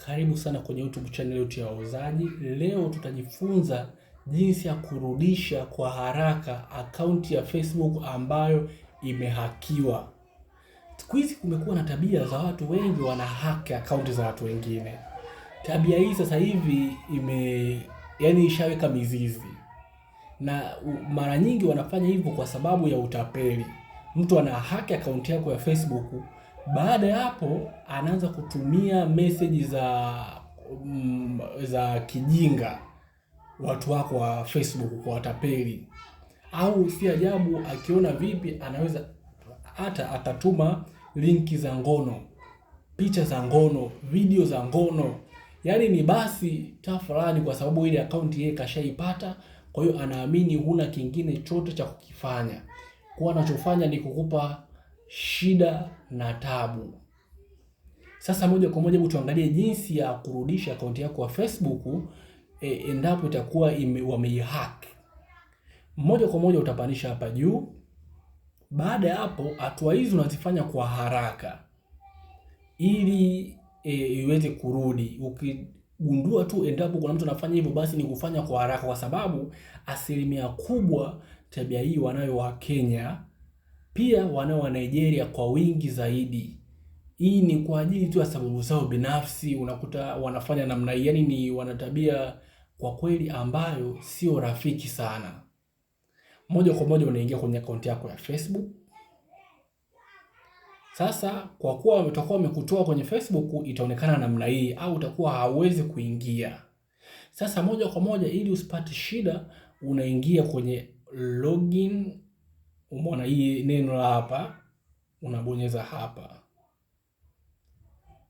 Karibu sana kwenye YouTube channel yetu ya wauzaji. Leo tutajifunza jinsi ya kurudisha kwa haraka akaunti ya Facebook ambayo imehakiwa. Siku hizi kumekuwa na tabia za watu wengi wanahack akaunti za watu wengine. Tabia hii sasa hivi ishaweka mizizi. Na mara nyingi wanafanya hivyo kwa sababu ya utapeli. Mtu anahack akaunti yako ya Facebook. Baada ya hapo anaanza kutumia message za kijinga watu wako wa Facebook kwa watapeli. Au si ajabu akiona vipi anaweza hata atatuma linki za ngono, picha za ngono, video za ngono. Yaani ni basi tafurani kwa sababu ile akaunti yeye kashaipata, kwa hiyo anaamini huna kingine chote cha kukifanya. Kwa anachofanya ni kukupa shida na tabu. Sasa moja kwa moja tuangalie jinsi ya kurudisha akaunti yako ya Facebook endapo itakuwa wameihack. Moja kwa moja utapanisha hapa juu. Baada ya hapo hatua hizi unazifanya kwa haraka ili iweze kurudi. Ukigundua tu endapo kuna mtu anafanya hivyo, basi ni kufanya kwa haraka, kwa sababu asilimia kubwa tabia hii wanayo wa Kenya, pia wanao wa Nigeria kwa wingi zaidi. Hii ni kwa ajili tu ya sababu zao binafsi, unakuta wanafanya namna hii, yani ni wanatabia kwa kweli ambayo sio rafiki sana. Moja kwa moja unaingia kwenye akaunti yako ya Facebook. Sasa kwa kuwa utakuwa umekutoa kwenye Facebook, itaonekana namna hii, au utakuwa hauwezi kuingia. Sasa moja kwa moja ili usipate shida, unaingia kwenye login. Umeona hii neno la hapa, unabonyeza hapa.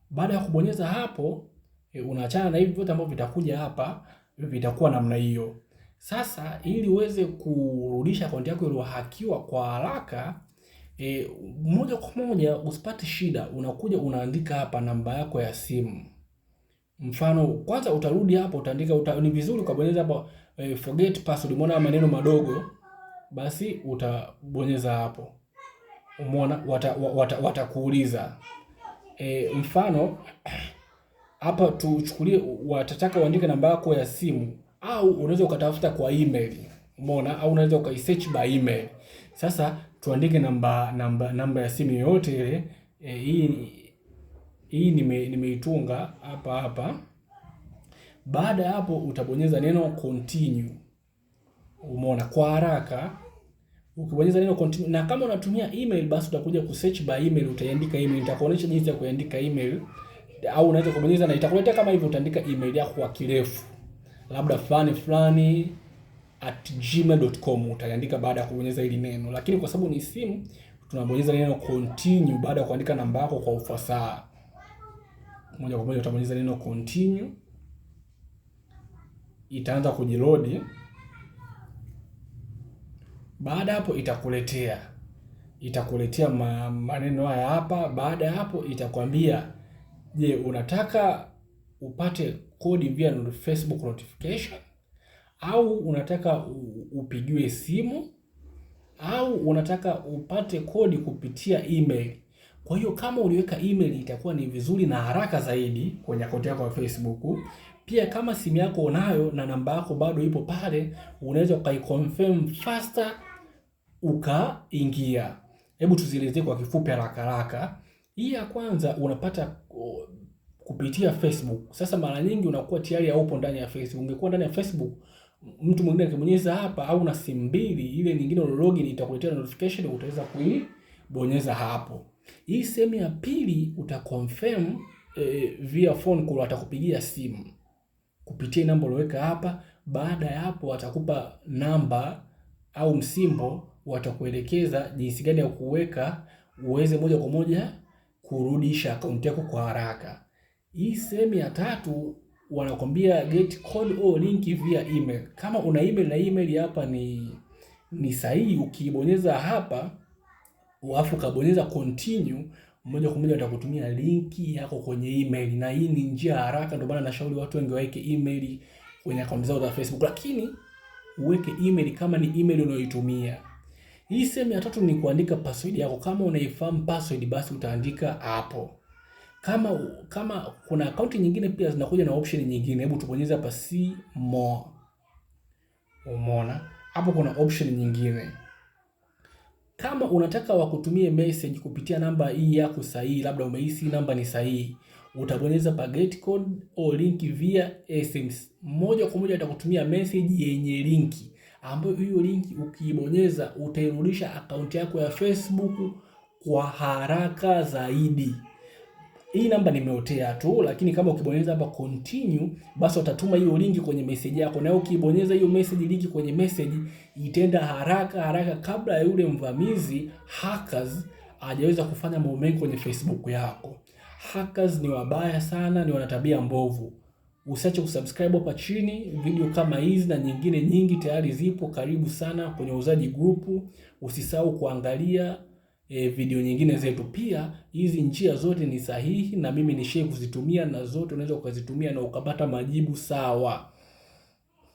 Baada ya kubonyeza hapo, unaachana na hivi vyote ambavyo vitakuja hapa, vitakuwa namna hiyo. Sasa ili uweze kurudisha akaunti yako iliyohackiwa kwa haraka, moja kwa moja usipate shida, unakuja unaandika hapa namba yako ya simu. Mfano kwanza utarudi hapo utaandika ni vizuri ukabonyeza hapo forget password. Umeona maneno madogo, basi utabonyeza hapo. Umeona watakuuliza mfano hapa tuchukulie watataka uandike namba yako ya simu, au unaweza ukatafuta kwa email. Umeona, au unaweza ukaisearch by email. Sasa tuandike namba ya simu yoyote ile. Hii nimeitunga hapa. Baada ya hapo utabonyeza neno continue. Umeona, kwa haraka ukibonyeza neno continue, na kama unatumia email basi utakuja kusearch by email, utaandika email. Nitakuonyesha jinsi ya kuandika email, au unaweza kubonyeza na itakuletea kama hivyo. Utaandika email yako kwa kirefu, labda fulani@gmail.com utaandika baada ya kubonyeza hili neno. Lakini kwa sababu ni simu, tunabonyeza neno continue baada ya kuandika namba yako kwa ufasaha. Moja kwa moja utabonyeza neno continue, itaanza kujiload. Baada hapo itakuletea maneno haya hapa. Baada ya hapo itakwambia, je, unataka upate kodi via Facebook notification, au unataka upigiwe simu, au unataka upate kodi kupitia email. Kwa hiyo kama uliweka email itakuwa ni vizuri na haraka zaidi kwenye akaunti yako ya Facebook. Pia kama simu yako unayo na namba yako bado ipo pale, unaweza ukaiconfirm faster ukaingia. Hebu tuzielezee kwa kifupi haraka. Hii ya kwanza unapata kupitia Facebook. Sasa mara nyingi unakuwa tayari haupo ndani ya Facebook. Ungekuwa ndani ya Facebook, mtu mwingine akibonyeza hapa, au na simu mbili, ile nyingine login itakuletea notification, utaweza kuibonyeza hapo. Hii sehemu ya pili utaconfirm via phone call, atakupigia simu kupitia namba uliyoweka hapa. Baada ya hapo watakupa namba au msimbo, watakuelekeza jinsi gani ya kuweka uweze moja kwa moja kurudisha akaunti yako kwa haraka. Hii sehemu ya tatu wanakwambia get code or link via email. Kama una email na email hapa ni sahihi, ukibonyeza hapa alafu kabonyeza continue, moja kwa moja watakutumia linki yako kwenye email, na hii ni njia haraka. Ndio maana nashauri watu wengi waweke email kwenye akaunti zao za Facebook, lakini uweke email kama ni email unayoitumia. Hii sehemu ya tatu ni kuandika password yako. Kama unaifahamu password, basi utaandika hapo. Kama kuna akaunti nyingine pia zinakuja na option nyingine. Hebu tubonyeze hapa see more. Umeona? Hapo kuna option nyingine. Kama unataka wakutumie message kupitia namba hii yako sahihi, labda umehisi namba ni sahihi, utabonyeza pa get code au link via SMS. Moja kwa moja atakutumia message yenye linki, ambayo hiyo linki ukiibonyeza utairudisha akaunti yako ya Facebook kwa haraka zaidi. Hii namba nimeotea tu, lakini kama ukibonyeza hapa continue, basi utatuma hiyo linki kwenye message yako, na ukibonyeza hiyo message linki kwenye message itenda haraka kabla ya yule mvamizi hackers hajaweza kufanya mambo mengi kwenye Facebook yako. Hackers ni wabaya sana, ni wanatabia mbovu. Usiache kusubscribe hapa chini, video kama hizi na nyingine nyingi tayari zipo. Karibu sana kwenye Uzaji Group. Usisahau kuangalia video nyingine zetu. Pia hizi njia zote ni sahihi na mimi nishie kuzitumia, na zote unaweza ukazitumia na ukapata majibu sawa.